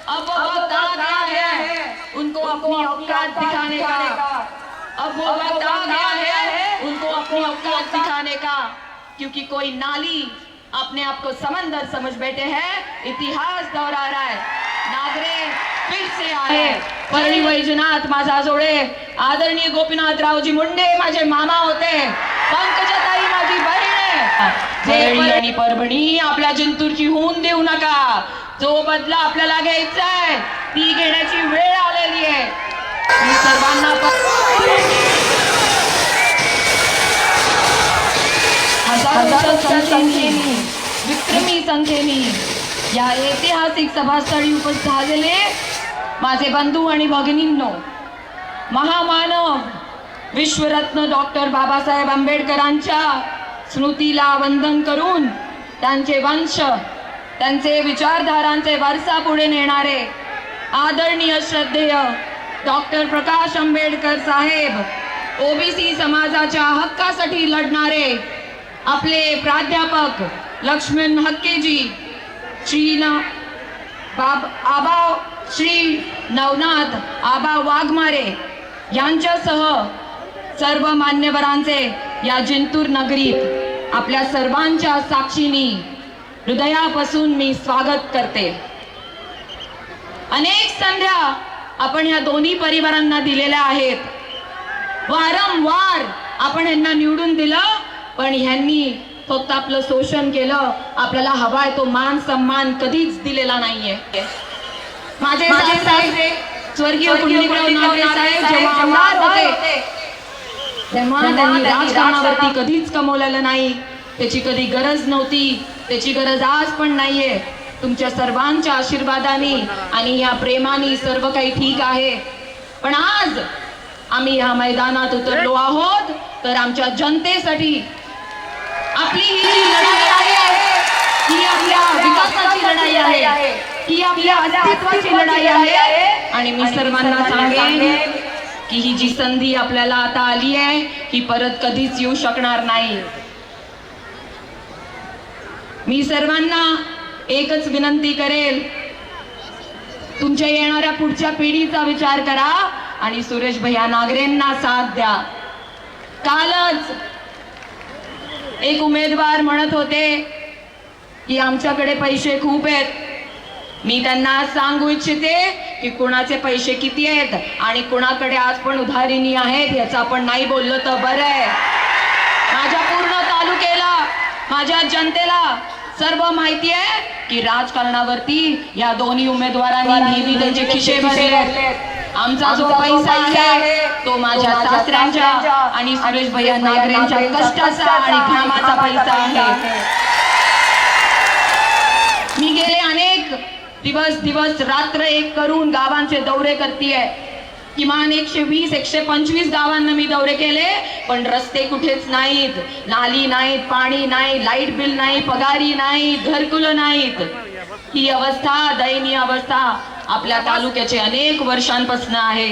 अब वो वक्त आ गया है उनको अपनी औकात दिखाने का। अब वो वक्त आ गया है उनको अपनी औकात दिखाने का, क्योंकि कोई नाली अपने आप को समंदर समझ बैठे हैं। इतिहास दोहरा रहा है, नागरे फिर से आए। परळी वैजनाथ माझा जोडे, आदरणीय गोपीनाथरावजी मुंडे माझे मामा होते, पंकजाताई माझी बहीण आहे। परळी आणि परभणी आपल्या जिंतूरची होऊन देऊ नका। जो बदला आपल्याला घ्यायचा आहे ती घेण्याची वेळ आलेली आहे। मी सर्वांना हजारो संख्येने, विक्रमी संख्येने या ऐतिहासिक सभास्थळी उपस्थित झालेले माझे बंधू आणि भगिनींनो, महामानव विश्वरत्न डॉक्टर बाबासाहेब आंबेडकरांच्या स्मृतीला वंदन करून त्यांचे वंश, त्यांचे विचारधारांचे वारसा पुढे नेणारे आदरणीय श्रद्धेय डॉक्टर प्रकाश आंबेडकर साहेब, ओबीसी समाजाच्या हक्कासाठी लढणारे आपले प्राध्यापक लक्ष्मण हक्केजी, श्री नवनाथ आबा वाघमारे यांच्यासह सर्व मान्यवरांचे या जिंतूर नगरीत आपल्या सर्वांच्या साक्षीने हृदयापासून मी स्वागत करते। अनेक संध्या आपण या दोन्ही परिवारांना दिलेल्या आहेत, वारंवार आपण यांना निवडून दिलं, पण ह्यांनी फक्त आपलं शोषण केलं। आपल्याला हवाय तो मान सन्मान कधीच दिलेला नाहीये। माझे सासरे स्वर्गीय कुंडलिकराव नागरे साहेब जेव्हा आमदार होते तेव्हा त्यांनी राजकारणावरती कधीच कमवलेलं नाही, त्याची कधी गरज नव्हती, त्याची गरज आज पण नाहीये। तुमच्या सर्वांच्या आशीर्वादाने आणि या प्रेमाने सर्व काही ठीक आहे, पण आज आम्ही या मैदानात उतरलो आहोत तर आमच्या जनतेसाठी आपली ही जी लढाई आहे, ही आपल्या विकासाची लढाई आहे, ही आपल्या अस्तित्वाची लढाई आहे। आणि मी सर्वांना सांगेन की ही जी संधी आपल्याला आता आली आहे ही परत कधीच येऊ शकणार नाही। मी सर्वांना एकच विनंती करेल, तुमच्या येणाऱ्या पुढच्या पिढीचा विचार करा आणि सुरेश भैया नागरेंना साथ द्या। कालच एक उमेदवार म्हणत होते की आमच्याकडे पैसे खूप आहेत। मी त्यांना सांगू इच्छिते की कुणाचे पैसे किती आहेत आणि कुणाकडे आज पण उधारीनी आहेत याचं आपण नाही बोललो तर बरं आहे। माझ्या पूर्ण तालुक्याला, माझ्या जनतेला सर्व माहिती आहे की राजकारणावरती या दोन्ही उमेदवारांनी नेहमी त्यांचे खिशे भरले। आमचा जो पैसा आहे तो माझ्या सासऱ्यांच्या आणि सुरेश भैया नागरेंच्या कष्टाचा आणि घामाचा पैसा आहे। मी गेले अनेक दिवस रात्र एक करून गावांचे दौरे करतेय। किमान 120-125 गावांना मी दौरे केले, पण रस्ते कुठेच नाहीत, नाली नाहीत, पाणी नाही, लाईट बिल नाही, पगारी नाही, घरकुलं नाहीत। ही अवस्था, दयनीय अवस्था आपल्या तालुक्याचे अनेक वर्षांपासून आहे।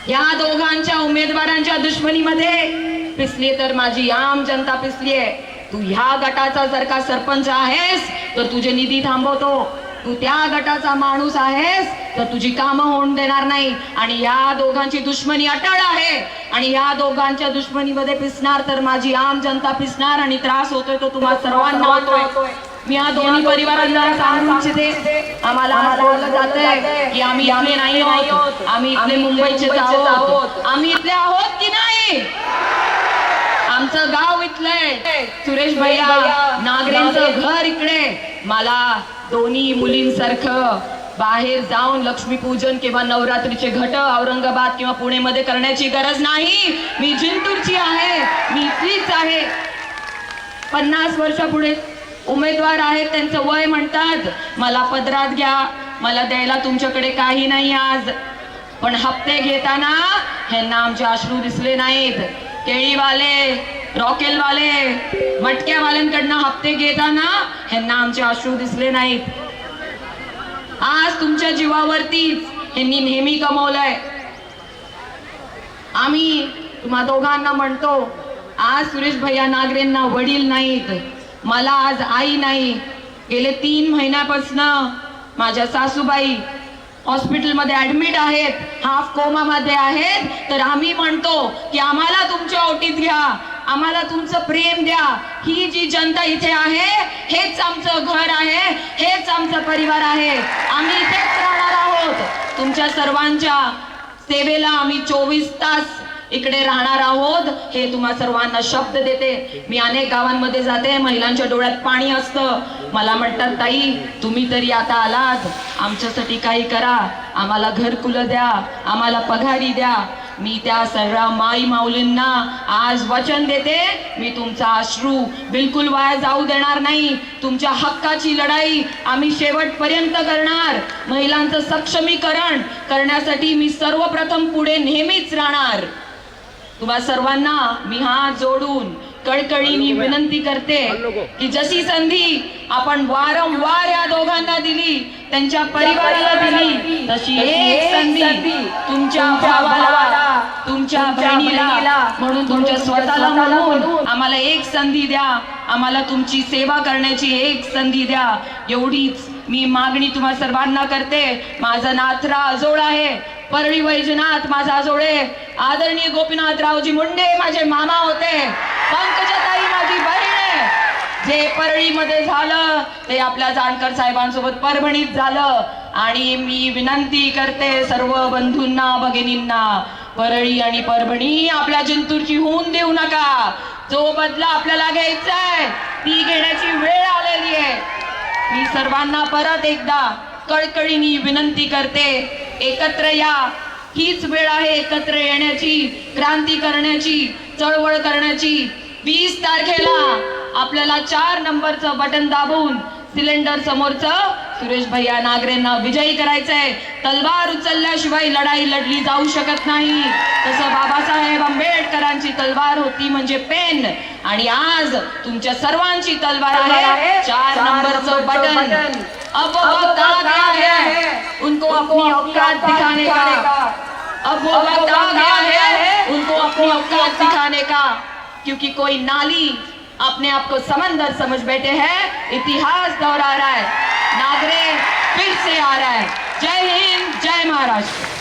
या दोघांच्या उमेदवारांच्या दुश्मनीमध्ये पिसली तर माझी आम जनता पिसली आहे। तू ह्या गटाचा जर का सरपंच आहेस तर तुझे निधी थांबवतो, तू त्या गटाचा माणूस आहेस तर तुझी कामं होऊन देणार नाही। आणि या दोघांची दुश्मनी अटळ आहे आणि या दोघांच्या दुश्मनीमध्ये पिसणार तर माझी आम जनता पिसणार आणि त्रास होतोय तो तुम्हा सर्वांना होतोय। मी या दोन्ही परिवारांना सांगू इच्छिते, आम्हाला बोललं जातंय की आम्ही इथले नाही आहोत, आम्ही इथले मुंबईचेच आहोत। आम्ही इथले आहोत की नाही? आमचं गाव इथलंय, सुरेश भैया नागरेंचं घर इकडे। मला दोन्ही मुलींसारखं बाहेर जाऊन लक्ष्मीपूजन किंवा नवरात्रीचे घट औरंगाबाद किंवा पुणेमध्ये करण्याची गरज नाही। मी जिंतूरची आहे, मी इथलीच आहे। 50 वर्षापुढे उमेदवार आहेत, त्यांचं वय म्हणतात मला पदरात घ्या, मला द्यायला तुमच्याकडे काही नाही आज, पण हप्ते घेताना ह्यांना आमचे अश्रू दिसले नाहीत। केळीवाले, रॉकेलवाले, मटक्यावाल्यांकडनं हप्ते घेताना ह्यांना आमचे अश्रू दिसले नाहीत। आज तुमच्या जीवावरतीच ह्यांनी नेहमी कमवलंय। आम्ही तुम्हा दोघांना म्हणतो, आज सुरेश भैया नागरेंना वडील नाहीत, मला आज आई नाही, गेले 3 महिन्यापासून माझ्या सासूबाई हॉस्पिटलमध्ये ऍडमिट आहेत, हाफ कोमामध्ये आहेत. तर आम्ही म्हणतो की आम्हाला तुमच्या ओटीत घ्या, आम्हाला तुमचं प्रेम द्या. ही जी जनता इथे आहे हेच आमचं घर आहे, हेच आमचा परिवार आहे. आम्ही इथेच राहणार आहोत. तुमच्या सर्वांच्या सेवेला आम्ही 24 तास इकडे राहणार आहोत, हे तुम्हा सर्वांना शब्द देते. मी अनेक गावांमध्ये जाते, महिलांच्या डोळ्यात पाणी असतं. मला म्हणतात, ताई तुम्ही तरी आता आलात, आमच्यासाठी काही करा, आम्हाला घरकुलं द्या, आम्हाला पगारी द्या. मी त्या सर्व माई माऊलींना आज वचन देते, मी तुमचा अश्रू बिलकुल वाया जाऊ देणार नाही. तुमच्या हक्काची लढाई आम्ही शेवटपर्यंत करणार. महिलांचं सक्षमीकरण करण्यासाठी मी सर्वप्रथम पुढे नेहमीच राहणार. तुम्हा सर्वांना मी हात जोडून कळकळीने विनंती करते की जशी संधी आपण वारंवार या दोघांना दिली, त्यांच्या परिवाराला दिली, तशी एक संधी तुमच्या भावाला, तुमच्या बहिणीला, म्हणून तुमच्या स्वतःला म्हणून आम्हाला एक संधी द्या, आम्हाला तुमची सेवा करण्याची एक संधी द्या. एवढीच मी मागणी तुम्हा सर्वांना करते. माझं नाथरा आजोळ आहे, परळी वैजनाथ माझा आजोळे, आदरणीय गोपीनाथरावजी मुंडे माझे मामा होते, पंकजाताई माझी बहीण आहे. जे परळीमध्ये झालं ते आपल्या जानकर साहेबांसोबत परभणीत झालं. आणि मी विनंती करते सर्व बंधूंना, भगिनींना, परळी आणि परभणी आपल्या जिंतूरची होऊन देऊ नका. जो बदला आपल्याला घ्यायचा आहे ती घेण्याची वेळ आलेली आहे. मी सर्वांना परत एकदा कळकळीने विनंती करते, एकत्र या. हीच वेळ आहे एकत्र येण्याची, क्रांती करण्याची, चळवळ करण्याची. 20 तारखेला आपल्याला 4 नंबरचं बटन दाबून सिलेंडर समोरचं सुरेश भैया नागरेंना विजयी करायचंय. तलवार उचलल्याशिवाय लढाई लढली जाऊ शकत नाही. तसं बाबासाहेब आंबेडकरांची तलवार होती म्हणजे पेन, आणि आज तुमच्या सर्वांची तलवार आहे 4 नंबरचं बटन. अब वक्त आ गया है उनको अपनी औकात दिखाने का, अब वो वक्त आ गया है उनको अपनी औकात दिखाने का. क्योंकि कोई नाली अपने आप को समंदर समझ बैठे हैं. इतिहास दोहरा रहा है, नागरे फिर से आ रहा है. जय हिंद, जय महाराष्ट्र.